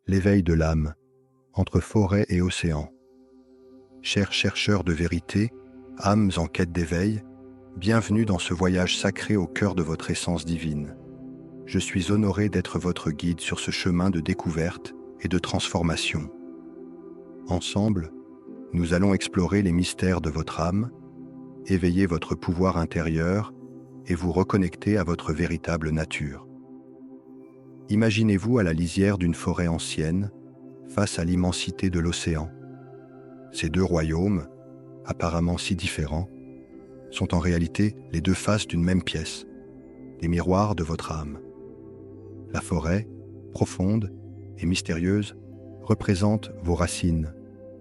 l'éveil de l'âme, entre forêt et océan. Chers chercheurs de vérité, âmes en quête d'éveil, bienvenue dans ce voyage sacré au cœur de votre essence divine. Je suis honoré d'être votre guide sur ce chemin de découverte et de transformation. Ensemble, nous allons explorer les mystères de votre âme, éveiller votre pouvoir intérieur et vous reconnecter à votre véritable nature. Imaginez-vous à la lisière d'une forêt ancienne, face à l'immensité de l'océan. Ces deux royaumes, apparemment si différents, sont en réalité les deux faces d'une même pièce, des miroirs de votre âme. La forêt, profonde et mystérieuse, représente vos racines,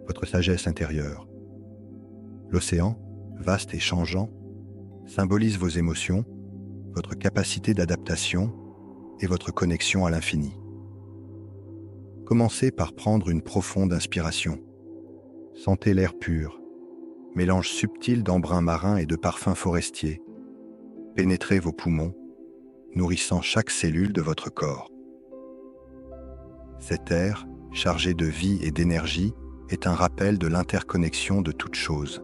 votre sagesse intérieure. L'océan, vaste et changeant, symbolise vos émotions, votre capacité d'adaptation et votre connexion à l'infini. Commencez par prendre une profonde inspiration. Sentez l'air pur, mélange subtil d'embruns marins et de parfums forestiers. Pénétrez vos poumons, nourrissant chaque cellule de votre corps. Cet air, chargé de vie et d'énergie, est un rappel de l'interconnexion de toutes choses.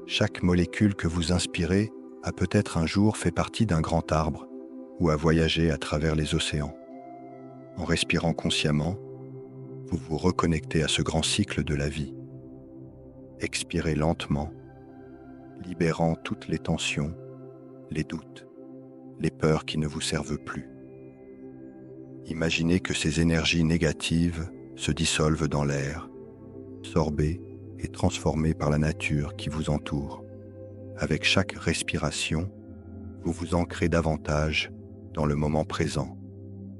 Chaque molécule que vous inspirez a peut-être un jour fait partie d'un grand arbre ou a voyagé à travers les océans. En respirant consciemment, vous vous reconnectez à ce grand cycle de la vie. Expirez lentement, libérant toutes les tensions, les doutes, les peurs qui ne vous servent plus. Imaginez que ces énergies négatives se dissolvent dans l'air, absorbées et transformées par la nature qui vous entoure. Avec chaque respiration, vous vous ancrez davantage dans le moment présent,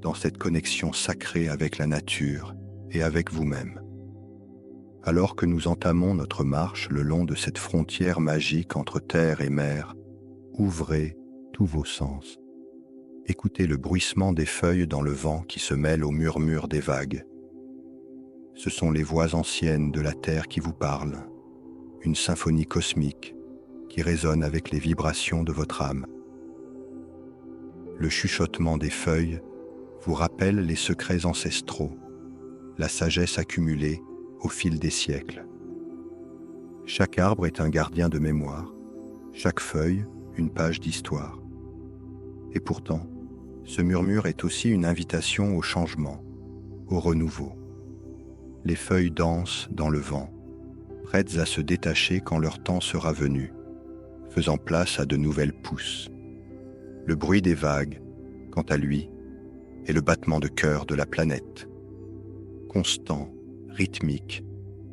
dans cette connexion sacrée avec la nature et avec vous-même. Alors que nous entamons notre marche le long de cette frontière magique entre terre et mer, ouvrez tous vos sens. Écoutez le bruissement des feuilles dans le vent qui se mêle au murmure des vagues. Ce sont les voix anciennes de la terre qui vous parlent, une symphonie cosmique qui résonne avec les vibrations de votre âme. Le chuchotement des feuilles vous rappelle les secrets ancestraux, la sagesse accumulée au fil des siècles. Chaque arbre est un gardien de mémoire, chaque feuille une page d'histoire. Et pourtant, ce murmure est aussi une invitation au changement, au renouveau. Les feuilles dansent dans le vent, prêtes à se détacher quand leur temps sera venu, faisant place à de nouvelles pousses. Le bruit des vagues, quant à lui, est le battement de cœur de la planète. Constant, rythmique,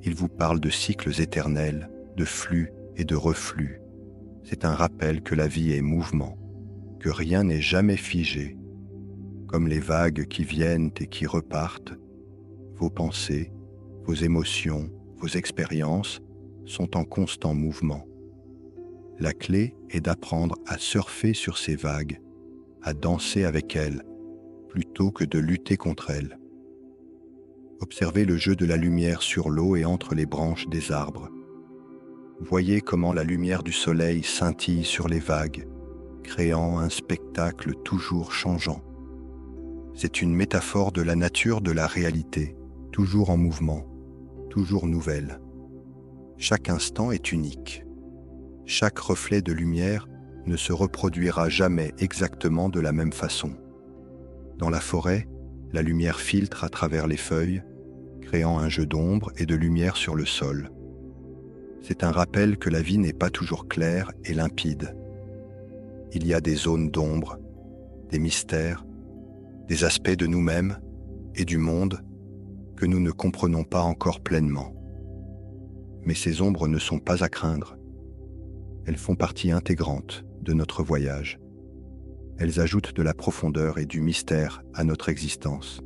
il vous parle de cycles éternels, de flux et de reflux. C'est un rappel que la vie est mouvement, que rien n'est jamais figé. Comme les vagues qui viennent et qui repartent, vos pensées, vos émotions, vos expériences sont en constant mouvement. La clé est d'apprendre à surfer sur ces vagues, à danser avec elles, plutôt que de lutter contre elles. Observez le jeu de la lumière sur l'eau et entre les branches des arbres. Voyez comment la lumière du soleil scintille sur les vagues, créant un spectacle toujours changeant. C'est une métaphore de la nature de la réalité, toujours en mouvement, toujours nouvelle. Chaque instant est unique. Chaque reflet de lumière ne se reproduira jamais exactement de la même façon. Dans la forêt, la lumière filtre à travers les feuilles, créant un jeu d'ombre et de lumière sur le sol. C'est un rappel que la vie n'est pas toujours claire et limpide. Il y a des zones d'ombre, des mystères, des aspects de nous-mêmes et du monde que nous ne comprenons pas encore pleinement. Mais ces ombres ne sont pas à craindre. Elles font partie intégrante de notre voyage. Elles ajoutent de la profondeur et du mystère à notre existence.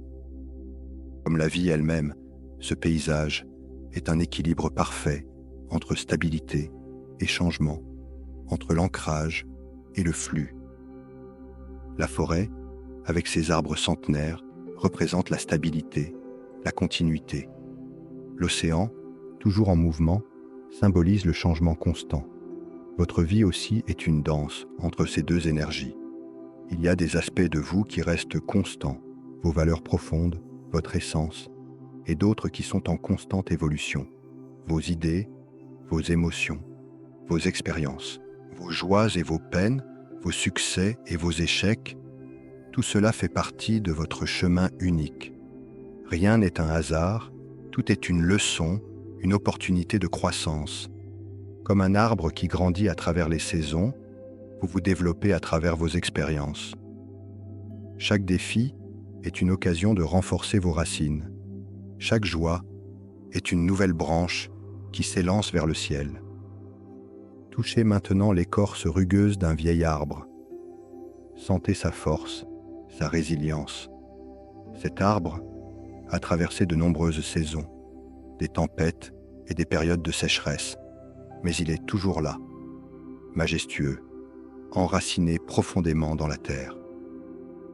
Comme la vie elle-même, ce paysage est un équilibre parfait entre stabilité et changement, entre l'ancrage et le flux. La forêt, avec ses arbres centenaires, représente la stabilité, la continuité. L'océan, toujours en mouvement, symbolise le changement constant. Votre vie aussi est une danse entre ces deux énergies. Il y a des aspects de vous qui restent constants, vos valeurs profondes, votre essence, et d'autres qui sont en constante évolution. Vos idées, vos émotions, vos expériences, vos joies et vos peines, vos succès et vos échecs, tout cela fait partie de votre chemin unique. Rien n'est un hasard, tout est une leçon, une opportunité de croissance. Comme un arbre qui grandit à travers les saisons, vous vous développez à travers vos expériences. Chaque défi est une occasion de renforcer vos racines. Chaque joie est une nouvelle branche qui s'élance vers le ciel. Touchez maintenant l'écorce rugueuse d'un vieil arbre. Sentez sa force, sa résilience. Cet arbre a traversé de nombreuses saisons, des tempêtes et des périodes de sécheresse, mais il est toujours là, majestueux, enraciné profondément dans la terre.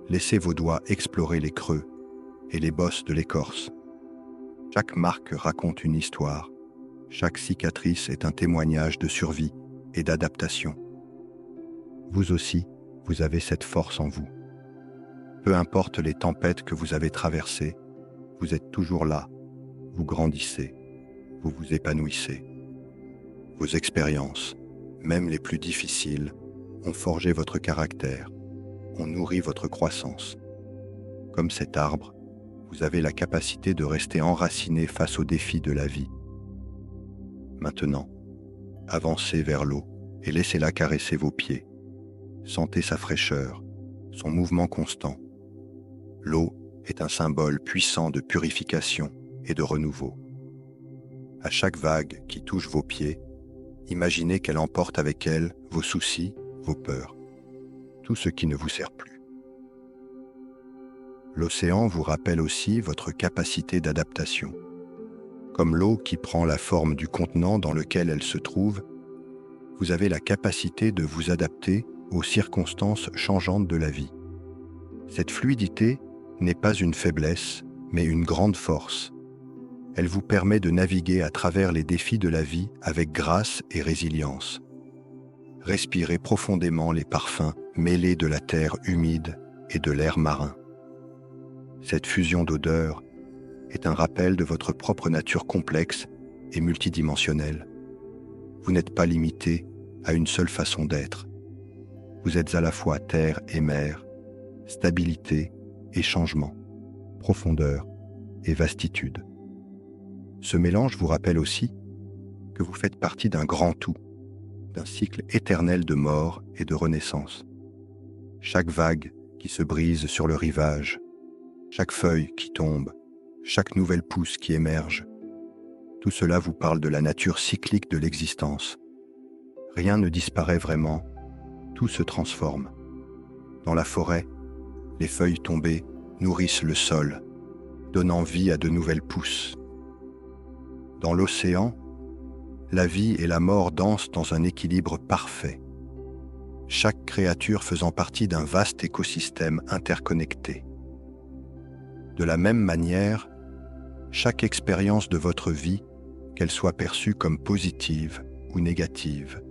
Laissez vos doigts explorer les creux et les bosses de l'écorce. Chaque marque raconte une histoire, chaque cicatrice est un témoignage de survie et d'adaptation. Vous aussi, vous avez cette force en vous. Peu importe les tempêtes que vous avez traversées, vous êtes toujours là, vous grandissez, vous vous épanouissez. Vos expériences, même les plus difficiles, ont forgé votre caractère, ont nourri votre croissance. Comme cet arbre, vous avez la capacité de rester enraciné face aux défis de la vie. Maintenant, avancez vers l'eau et laissez-la caresser vos pieds. Sentez sa fraîcheur, son mouvement constant. L'eau est un symbole puissant de purification et de renouveau. À chaque vague qui touche vos pieds, imaginez qu'elle emporte avec elle vos soucis, vos peurs, tout ce qui ne vous sert plus. L'océan vous rappelle aussi votre capacité d'adaptation. Comme l'eau qui prend la forme du contenant dans lequel elle se trouve, vous avez la capacité de vous adapter aux circonstances changeantes de la vie. Cette fluidité n'est pas une faiblesse, mais une grande force. Elle vous permet de naviguer à travers les défis de la vie avec grâce et résilience. Respirez profondément les parfums mêlés de la terre humide et de l'air marin. Cette fusion d'odeurs est un rappel de votre propre nature complexe et multidimensionnelle. Vous n'êtes pas limité à une seule façon d'être. Vous êtes à la fois terre et mer, stabilité et changement, profondeur et vastitude. Ce mélange vous rappelle aussi que vous faites partie d'un grand tout, d'un cycle éternel de mort et de renaissance. Chaque vague qui se brise sur le rivage, chaque feuille qui tombe, chaque nouvelle pousse qui émerge, tout cela vous parle de la nature cyclique de l'existence. Rien ne disparaît vraiment, tout se transforme. Dans la forêt, les feuilles tombées nourrissent le sol, donnant vie à de nouvelles pousses. Dans l'océan, la vie et la mort dansent dans un équilibre parfait, chaque créature faisant partie d'un vaste écosystème interconnecté. De la même manière, chaque expérience de votre vie, qu'elle soit perçue comme positive ou négative,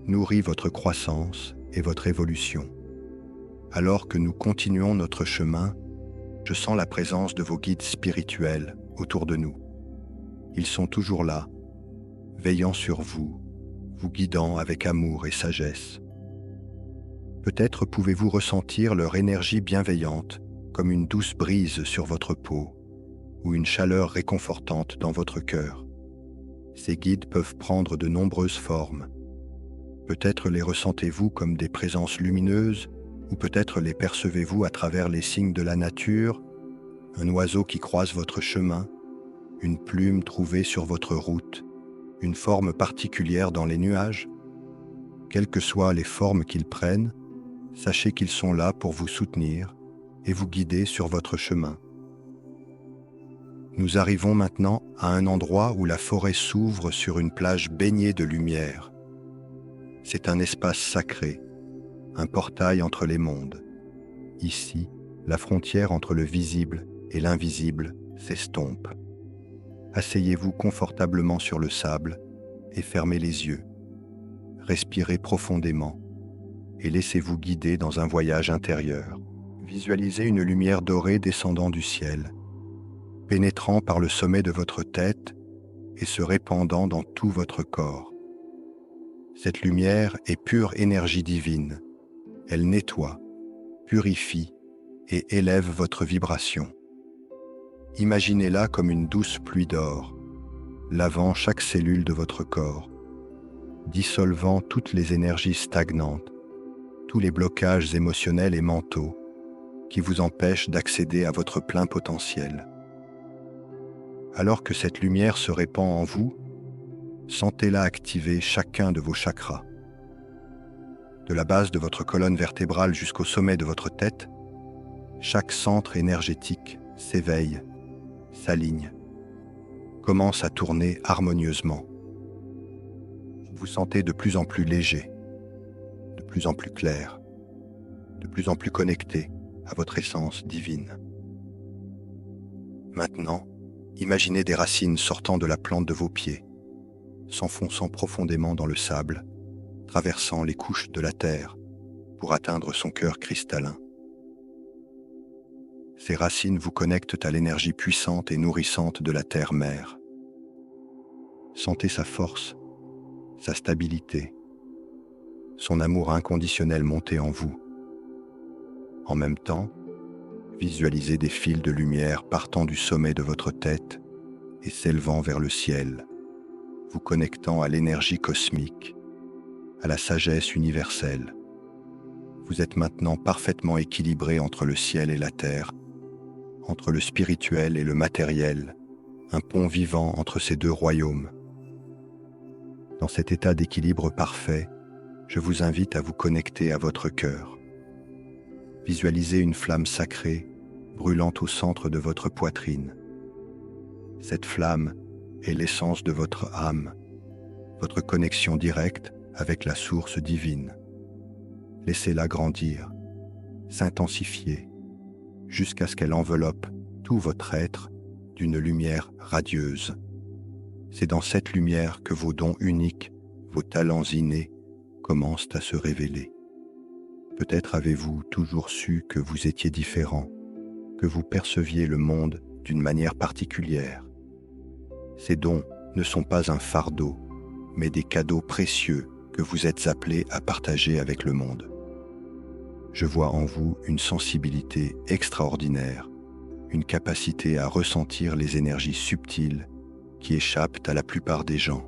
nourrit votre croissance et votre évolution. Alors que nous continuons notre chemin, je sens la présence de vos guides spirituels autour de nous. Ils sont toujours là, veillant sur vous, vous guidant avec amour et sagesse. Peut-être pouvez-vous ressentir leur énergie bienveillante comme une douce brise sur votre peau ou une chaleur réconfortante dans votre cœur. Ces guides peuvent prendre de nombreuses formes. Peut-être les ressentez-vous comme des présences lumineuses ou peut-être les percevez-vous à travers les signes de la nature, un oiseau qui croise votre chemin, une plume trouvée sur votre route, une forme particulière dans les nuages. Quelles que soient les formes qu'ils prennent, sachez qu'ils sont là pour vous soutenir et vous guider sur votre chemin. Nous arrivons maintenant à un endroit où la forêt s'ouvre sur une plage baignée de lumière. C'est un espace sacré, un portail entre les mondes. Ici, la frontière entre le visible et l'invisible s'estompe. Asseyez-vous confortablement sur le sable et fermez les yeux. Respirez profondément et laissez-vous guider dans un voyage intérieur. Visualisez une lumière dorée descendant du ciel. pénétrant par le sommet de votre tête et se répandant dans tout votre corps. Cette lumière est pure énergie divine. Elle nettoie, purifie et élève votre vibration. Imaginez-la comme une douce pluie d'or, lavant chaque cellule de votre corps, dissolvant toutes les énergies stagnantes, tous les blocages émotionnels et mentaux qui vous empêchent d'accéder à votre plein potentiel. Alors que cette lumière se répand en vous, sentez-la activer chacun de vos chakras. De la base de votre colonne vertébrale jusqu'au sommet de votre tête, chaque centre énergétique s'éveille, s'aligne, commence à tourner harmonieusement. Vous vous sentez de plus en plus léger, de plus en plus clair, de plus en plus connecté à votre essence divine. Maintenant, imaginez des racines sortant de la plante de vos pieds, s'enfonçant profondément dans le sable, traversant les couches de la terre pour atteindre son cœur cristallin. Ces racines vous connectent à l'énergie puissante et nourrissante de la terre-mère. Sentez sa force, sa stabilité, son amour inconditionnel monter en vous. En même temps, visualisez des fils de lumière partant du sommet de votre tête et s'élevant vers le ciel, vous connectant à l'énergie cosmique, à la sagesse universelle. Vous êtes maintenant parfaitement équilibré entre le ciel et la terre, entre le spirituel et le matériel, un pont vivant entre ces deux royaumes. Dans cet état d'équilibre parfait, je vous invite à vous connecter à votre cœur. Visualisez une flamme sacrée brûlant au centre de votre poitrine. Cette flamme est l'essence de votre âme, votre connexion directe avec la source divine. Laissez-la grandir, s'intensifier, jusqu'à ce qu'elle enveloppe tout votre être d'une lumière radieuse. C'est dans cette lumière que vos dons uniques, vos talents innés, commencent à se révéler. Peut-être avez-vous toujours su que vous étiez différent, que vous perceviez le monde d'une manière particulière. Ces dons ne sont pas un fardeau, mais des cadeaux précieux que vous êtes appelés à partager avec le monde. Je vois en vous une sensibilité extraordinaire, une capacité à ressentir les énergies subtiles qui échappent à la plupart des gens.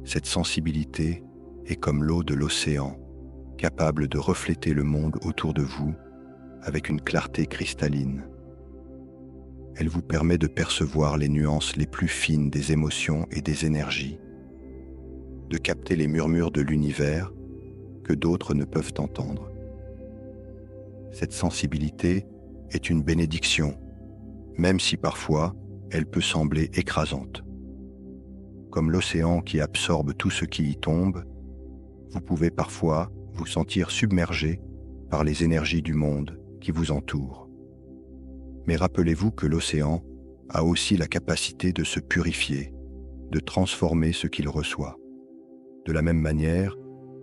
Cette sensibilité est comme l'eau de l'océan, capable de refléter le monde autour de vous avec une clarté cristalline. Elle vous permet de percevoir les nuances les plus fines des émotions et des énergies, de capter les murmures de l'univers que d'autres ne peuvent entendre. Cette sensibilité est une bénédiction, même si parfois elle peut sembler écrasante. Comme l'océan qui absorbe tout ce qui y tombe, vous pouvez parfois vous sentir submergé par les énergies du monde qui vous entoure. Mais rappelez-vous que l'océan a aussi la capacité de se purifier, de transformer ce qu'il reçoit. De la même manière,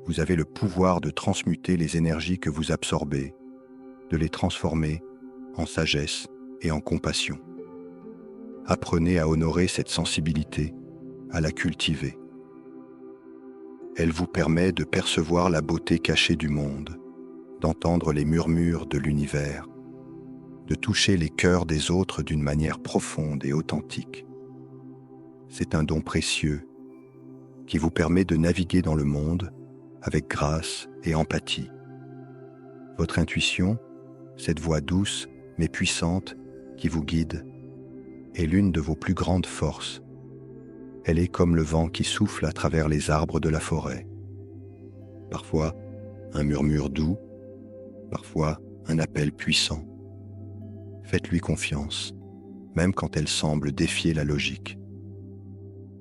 vous avez le pouvoir de transmuter les énergies que vous absorbez, de les transformer en sagesse et en compassion. Apprenez à honorer cette sensibilité, à la cultiver. Elle vous permet de percevoir la beauté cachée du monde, d'entendre les murmures de l'univers, de toucher les cœurs des autres d'une manière profonde et authentique. C'est un don précieux qui vous permet de naviguer dans le monde avec grâce et empathie. Votre intuition, cette voix douce mais puissante qui vous guide, est l'une de vos plus grandes forces. Elle est comme le vent qui souffle à travers les arbres de la forêt. Parfois, un murmure doux, parfois un appel puissant. Faites-lui confiance, même quand elle semble défier la logique.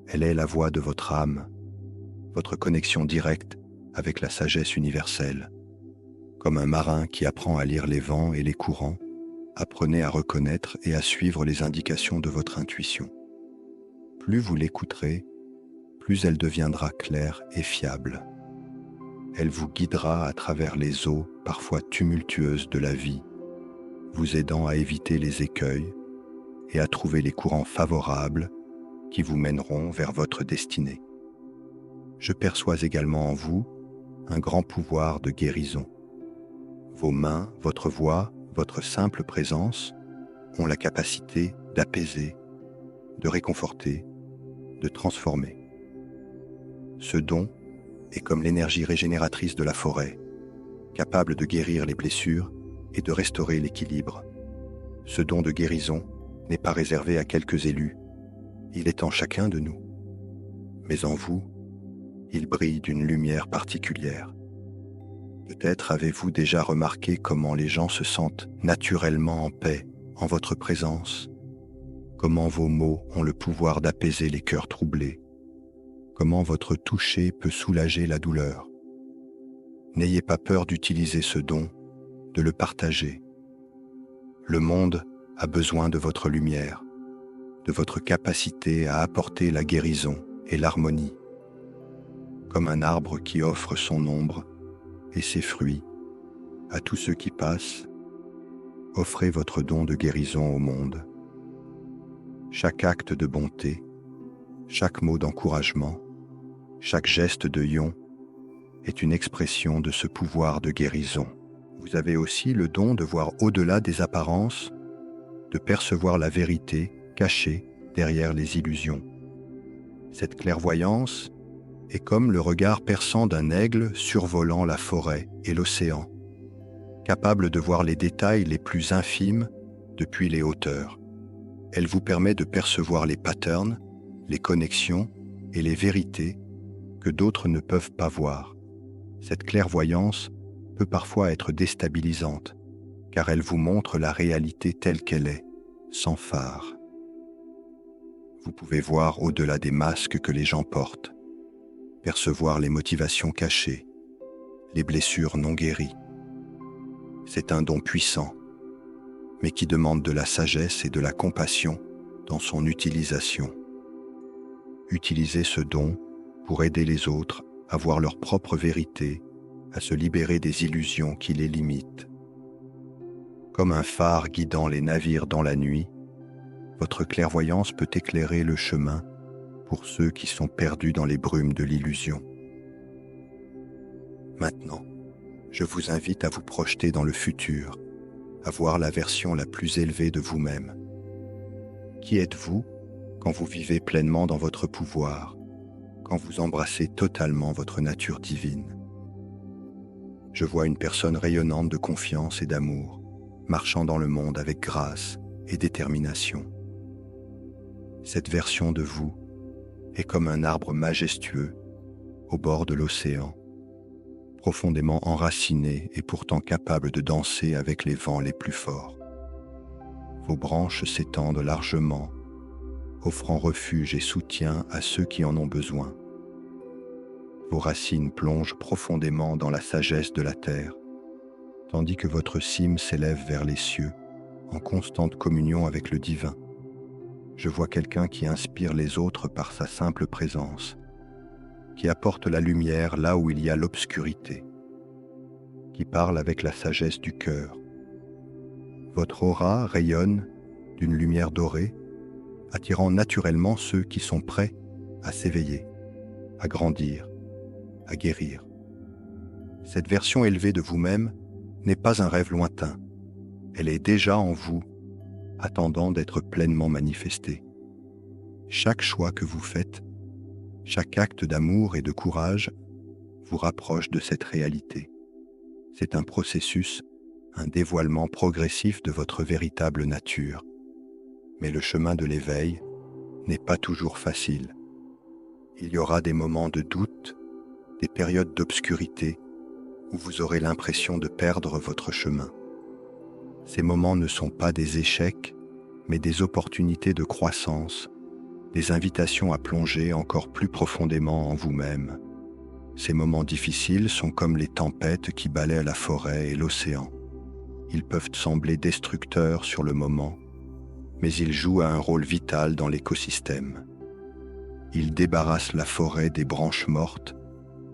Elle est la voix de votre âme, votre connexion directe avec la sagesse universelle. Comme un marin qui apprend à lire les vents et les courants, apprenez à reconnaître et à suivre les indications de votre intuition. Plus vous l'écouterez, plus elle deviendra claire et fiable. Elle vous guidera à travers les eaux parfois tumultueuses de la vie, vous aidant à éviter les écueils, et à trouver les courants favorables qui vous mèneront vers votre destinée. Je perçois également en vous un grand pouvoir de guérison. Vos mains, votre voix, votre simple présence ont la capacité d'apaiser, de réconforter, de transformer. Ce don est comme l'énergie régénératrice de la forêt, capable de guérir les blessures et de restaurer l'équilibre. Ce don de guérison n'est pas réservé à quelques élus, il est en chacun de nous. Mais en vous, il brille d'une lumière particulière. Peut-être avez-vous déjà remarqué comment les gens se sentent naturellement en paix en votre présence, comment vos mots ont le pouvoir d'apaiser les cœurs troublés, comment votre toucher peut soulager la douleur. N'ayez pas peur d'utiliser ce don, de le partager. Le monde a besoin de votre lumière, de votre capacité à apporter la guérison et l'harmonie. Comme un arbre qui offre son ombre et ses fruits à tous ceux qui passent, offrez votre don de guérison au monde. Chaque acte de bonté, chaque mot d'encouragement, chaque geste de lion est une expression de ce pouvoir de guérison. Vous avez aussi le don de voir au-delà des apparences, de percevoir la vérité cachée derrière les illusions. Cette clairvoyance est comme le regard perçant d'un aigle survolant la forêt et l'océan, capable de voir les détails les plus infimes depuis les hauteurs. Elle vous permet de percevoir les patterns, les connexions et les vérités que d'autres ne peuvent pas voir. Cette clairvoyance peut parfois être déstabilisante, car elle vous montre la réalité telle qu'elle est, sans phare. Vous pouvez voir au-delà des masques que les gens portent, percevoir les motivations cachées, les blessures non guéries. C'est un don puissant, mais qui demande de la sagesse et de la compassion dans son utilisation. Utilisez ce don pour aider les autres à voir leur propre vérité, à se libérer des illusions qui les limitent. Comme un phare guidant les navires dans la nuit, votre clairvoyance peut éclairer le chemin pour ceux qui sont perdus dans les brumes de l'illusion. Maintenant, je vous invite à vous projeter dans le futur, à voir la version la plus élevée de vous-même. Qui êtes-vous quand vous vivez pleinement dans votre pouvoir, quand vous embrassez totalement votre nature divine? Je vois une personne rayonnante de confiance et d'amour, marchant dans le monde avec grâce et détermination. Cette version de vous est comme un arbre majestueux au bord de l'océan, profondément enraciné et pourtant capable de danser avec les vents les plus forts. Vos branches s'étendent largement, offrant refuge et soutien à ceux qui en ont besoin. Vos racines plongent profondément dans la sagesse de la terre, tandis que votre cime s'élève vers les cieux, en constante communion avec le divin. Je vois quelqu'un qui inspire les autres par sa simple présence, qui apporte la lumière là où il y a l'obscurité, qui parle avec la sagesse du cœur. Votre aura rayonne d'une lumière dorée, attirant naturellement ceux qui sont prêts à s'éveiller, à grandir, à guérir. Cette version élevée de vous-même n'est pas un rêve lointain, elle est déjà en vous, attendant d'être pleinement manifestée. Chaque choix que vous faites, chaque acte d'amour et de courage vous rapproche de cette réalité. C'est un processus, un dévoilement progressif de votre véritable nature. Mais le chemin de l'éveil n'est pas toujours facile. Il y aura des moments de doute, des périodes d'obscurité où vous aurez l'impression de perdre votre chemin. Ces moments ne sont pas des échecs, mais des opportunités de croissance, des invitations à plonger encore plus profondément en vous-même. Ces moments difficiles sont comme les tempêtes qui balaient la forêt et l'océan. Ils peuvent sembler destructeurs sur le moment, mais ils jouent un rôle vital dans l'écosystème. Ils débarrassent la forêt des branches mortes,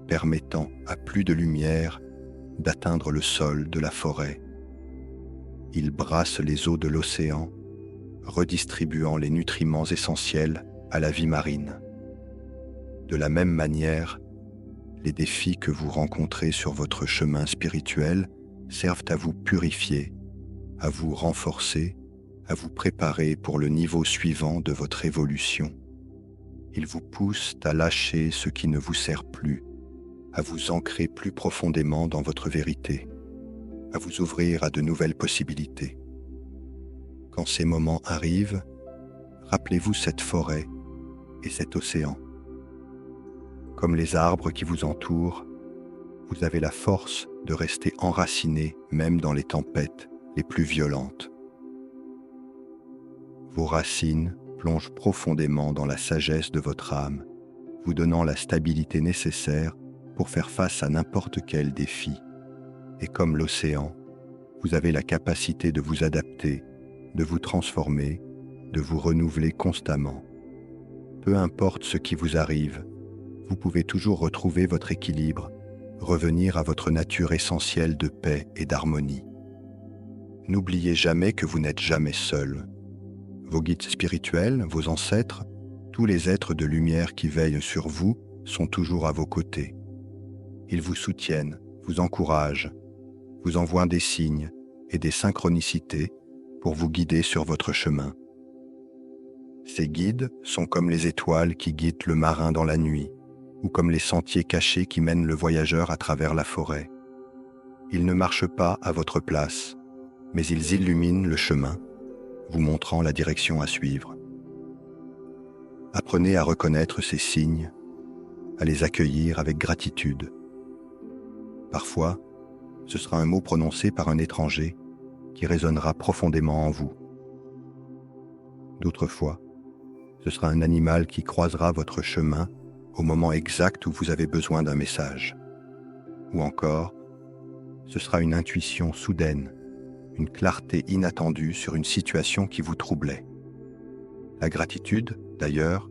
permettant à plus de lumière d'atteindre le sol de la forêt. Ils brassent les eaux de l'océan, redistribuant les nutriments essentiels à la vie marine. De la même manière, les défis que vous rencontrez sur votre chemin spirituel servent à vous purifier, à vous renforcer, à vous préparer pour le niveau suivant de votre évolution. Ils vous poussent à lâcher ce qui ne vous sert plus, à vous ancrer plus profondément dans votre vérité, à vous ouvrir à de nouvelles possibilités. Quand ces moments arrivent, rappelez-vous cette forêt et cet océan. Comme les arbres qui vous entourent, vous avez la force de rester enraciné même dans les tempêtes les plus violentes. Vos racines plongent profondément dans la sagesse de votre âme, vous donnant la stabilité nécessaire pour faire face à n'importe quel défi. Et comme l'océan, vous avez la capacité de vous adapter, de vous transformer, de vous renouveler constamment. Peu importe ce qui vous arrive, vous pouvez toujours retrouver votre équilibre, revenir à votre nature essentielle de paix et d'harmonie. N'oubliez jamais que vous n'êtes jamais seul. Vos guides spirituels, vos ancêtres, tous les êtres de lumière qui veillent sur vous sont toujours à vos côtés. Ils vous soutiennent, vous encouragent, vous envoient des signes et des synchronicités pour vous guider sur votre chemin. Ces guides sont comme les étoiles qui guident le marin dans la nuit, ou comme les sentiers cachés qui mènent le voyageur à travers la forêt. Ils ne marchent pas à votre place, mais ils illuminent le chemin, vous montrant la direction à suivre. Apprenez à reconnaître ces signes, à les accueillir avec gratitude. Parfois, ce sera un mot prononcé par un étranger qui résonnera profondément en vous. D'autres fois, ce sera un animal qui croisera votre chemin au moment exact où vous avez besoin d'un message. Ou encore, ce sera une intuition soudaine, une clarté inattendue sur une situation qui vous troublait. La gratitude, d'ailleurs,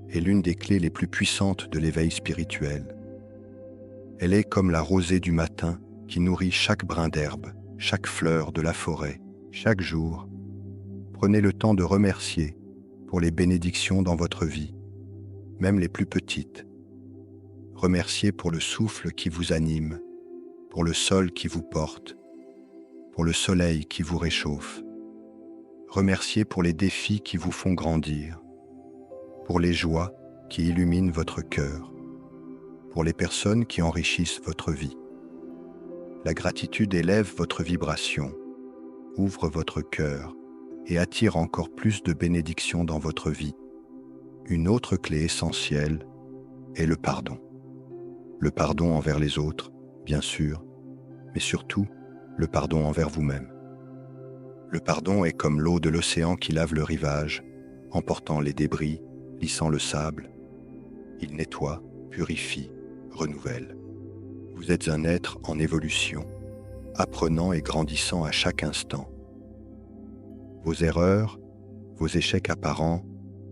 est l'une des clés les plus puissantes de l'éveil spirituel. Elle est comme la rosée du matin qui nourrit chaque brin d'herbe, chaque fleur de la forêt, chaque jour. Prenez le temps de remercier pour les bénédictions dans votre vie, même les plus petites. Remerciez pour le souffle qui vous anime, pour le sol qui vous porte, pour le soleil qui vous réchauffe. Remerciez pour les défis qui vous font grandir, pour les joies qui illuminent votre cœur, pour les personnes qui enrichissent votre vie. La gratitude élève votre vibration, ouvre votre cœur et attire encore plus de bénédictions dans votre vie. Une autre clé essentielle est le pardon. Le pardon envers les autres, bien sûr, mais surtout le pardon envers vous-même. Le pardon est comme l'eau de l'océan qui lave le rivage, emportant les débris, lissant le sable. Il nettoie, purifie, renouvelle. Vous êtes un être en évolution, apprenant et grandissant à chaque instant. Vos erreurs, vos échecs apparents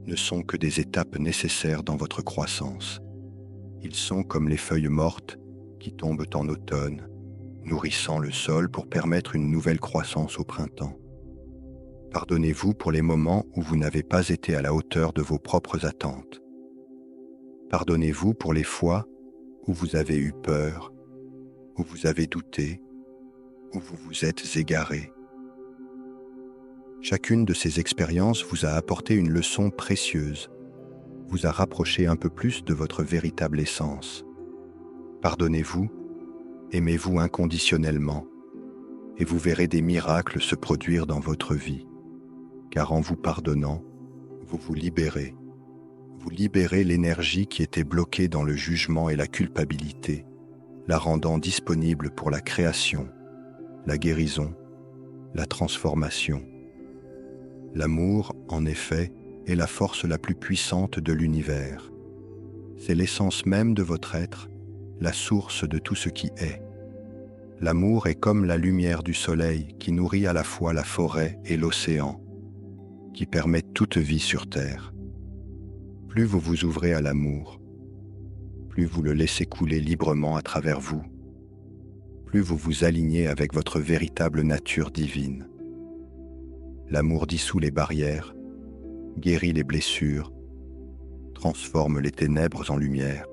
ne sont que des étapes nécessaires dans votre croissance. Ils sont comme les feuilles mortes qui tombent en automne, nourrissant le sol pour permettre une nouvelle croissance au printemps. Pardonnez-vous pour les moments où vous n'avez pas été à la hauteur de vos propres attentes. Pardonnez-vous pour les fois où vous avez eu peur, où vous avez douté, où vous vous êtes égaré. Chacune de ces expériences vous a apporté une leçon précieuse, vous a rapproché un peu plus de votre véritable essence. Pardonnez-vous, aimez-vous inconditionnellement, et vous verrez des miracles se produire dans votre vie. Car en vous pardonnant, vous vous libérez. Vous libérez l'énergie qui était bloquée dans le jugement et la culpabilité, la rendant disponible pour la création, la guérison, la transformation. L'amour, en effet, est la force la plus puissante de l'univers. C'est l'essence même de votre être, la source de tout ce qui est. L'amour est comme la lumière du soleil qui nourrit à la fois la forêt et l'océan, qui permet toute vie sur Terre. Plus vous vous ouvrez à l'amour, plus vous le laissez couler librement à travers vous, plus vous vous alignez avec votre véritable nature divine. L'amour dissout les barrières, guérit les blessures, transforme les ténèbres en lumière.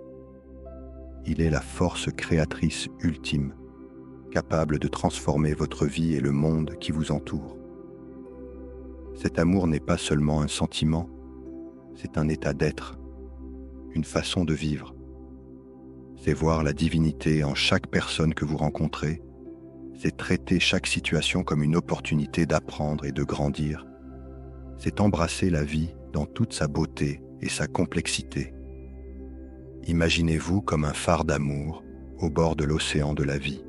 Il est la force créatrice ultime, capable de transformer votre vie et le monde qui vous entoure. Cet amour n'est pas seulement un sentiment, c'est un état d'être, une façon de vivre. C'est voir la divinité en chaque personne que vous rencontrez, c'est traiter chaque situation comme une opportunité d'apprendre et de grandir. C'est embrasser la vie dans toute sa beauté et sa complexité. Imaginez-vous comme un phare d'amour au bord de l'océan de la vie.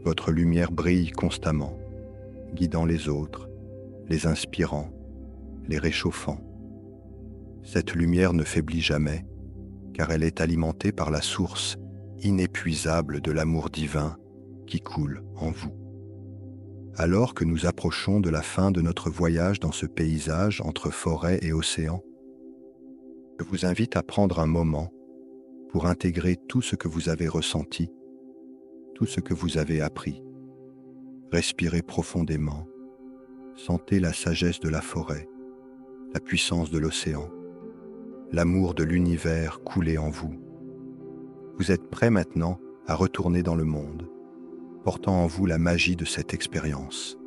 Votre lumière brille constamment, guidant les autres, les inspirant, les réchauffant. Cette lumière ne faiblit jamais, car elle est alimentée par la source inépuisable de l'amour divin qui coule en vous. Alors que nous approchons de la fin de notre voyage dans ce paysage entre forêt et océan, je vous invite à prendre un moment pour intégrer tout ce que vous avez ressenti, tout ce que vous avez appris. Respirez profondément, sentez la sagesse de la forêt, la puissance de l'océan, l'amour de l'univers couler en vous. Vous êtes prêt maintenant à retourner dans le monde, portant en vous la magie de cette expérience.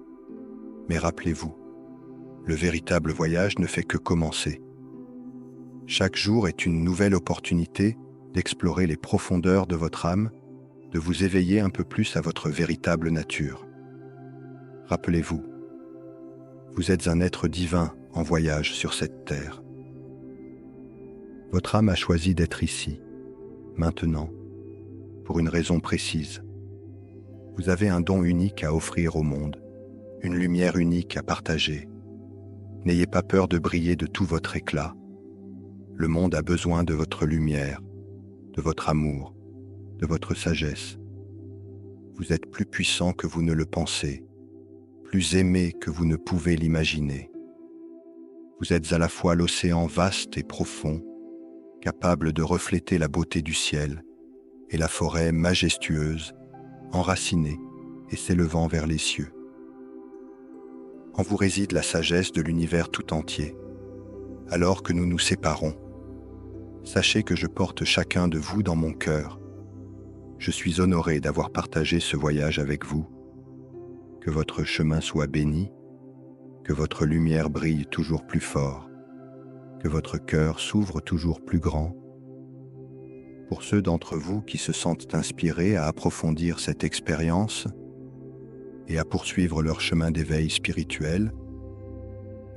Mais rappelez-vous, le véritable voyage ne fait que commencer. Chaque jour est une nouvelle opportunité d'explorer les profondeurs de votre âme, de vous éveiller un peu plus à votre véritable nature. Rappelez-vous, vous êtes un être divin en voyage sur cette terre. Votre âme a choisi d'être ici, maintenant, pour une raison précise. Vous avez un don unique à offrir au monde, une lumière unique à partager. N'ayez pas peur de briller de tout votre éclat. Le monde a besoin de votre lumière, de votre amour, de votre sagesse. Vous êtes plus puissant que vous ne le pensez, plus aimé que vous ne pouvez l'imaginer. Vous êtes à la fois l'océan vaste et profond, capable de refléter la beauté du ciel, et la forêt majestueuse, enracinée et s'élevant vers les cieux. En vous réside la sagesse de l'univers tout entier. Alors que nous nous séparons, sachez que je porte chacun de vous dans mon cœur. Je suis honoré d'avoir partagé ce voyage avec vous. Que votre chemin soit béni, que votre lumière brille toujours plus fort, que votre cœur s'ouvre toujours plus grand. Pour ceux d'entre vous qui se sentent inspirés à approfondir cette expérience et à poursuivre leur chemin d'éveil spirituel,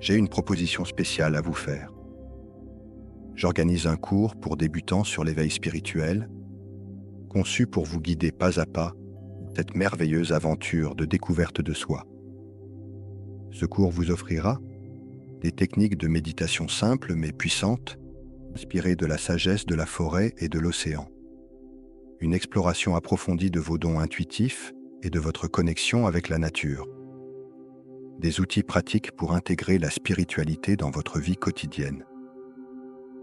j'ai une proposition spéciale à vous faire. J'organise un cours pour débutants sur l'éveil spirituel, conçu pour vous guider pas à pas dans cette merveilleuse aventure de découverte de soi. Ce cours vous offrira des techniques de méditation simples mais puissantes, inspirées de la sagesse de la forêt et de l'océan. Une exploration approfondie de vos dons intuitifs et de votre connexion avec la nature. Des outils pratiques pour intégrer la spiritualité dans votre vie quotidienne.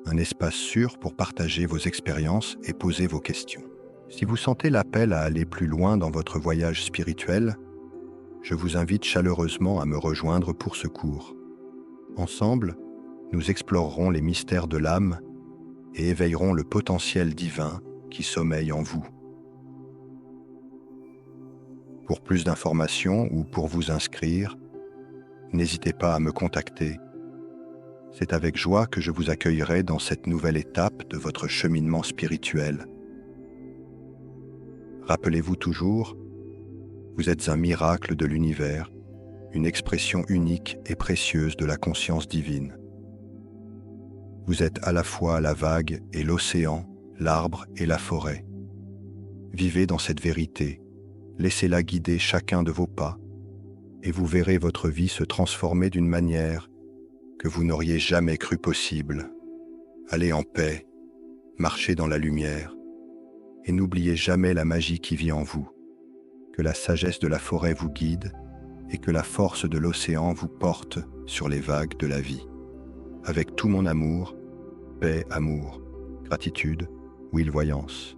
Un espace sûr pour partager vos expériences et poser vos questions. Si vous sentez l'appel à aller plus loin dans votre voyage spirituel, je vous invite chaleureusement à me rejoindre pour ce cours. Ensemble, nous explorerons les mystères de l'âme et éveillerons le potentiel divin qui sommeille en vous. Pour plus d'informations ou pour vous inscrire, n'hésitez pas à me contacter. C'est avec joie que je vous accueillerai dans cette nouvelle étape de votre cheminement spirituel. Rappelez-vous toujours, vous êtes un miracle de l'univers, une expression unique et précieuse de la conscience divine. Vous êtes à la fois la vague et l'océan, l'arbre et la forêt. Vivez dans cette vérité, laissez-la guider chacun de vos pas, et vous verrez votre vie se transformer d'une manière que vous n'auriez jamais cru possible. Allez en paix, marchez dans la lumière, et n'oubliez jamais la magie qui vit en vous. Que la sagesse de la forêt vous guide et que la force de l'océan vous porte sur les vagues de la vie. Avec tout mon amour, paix, amour, gratitude, Will Voyance.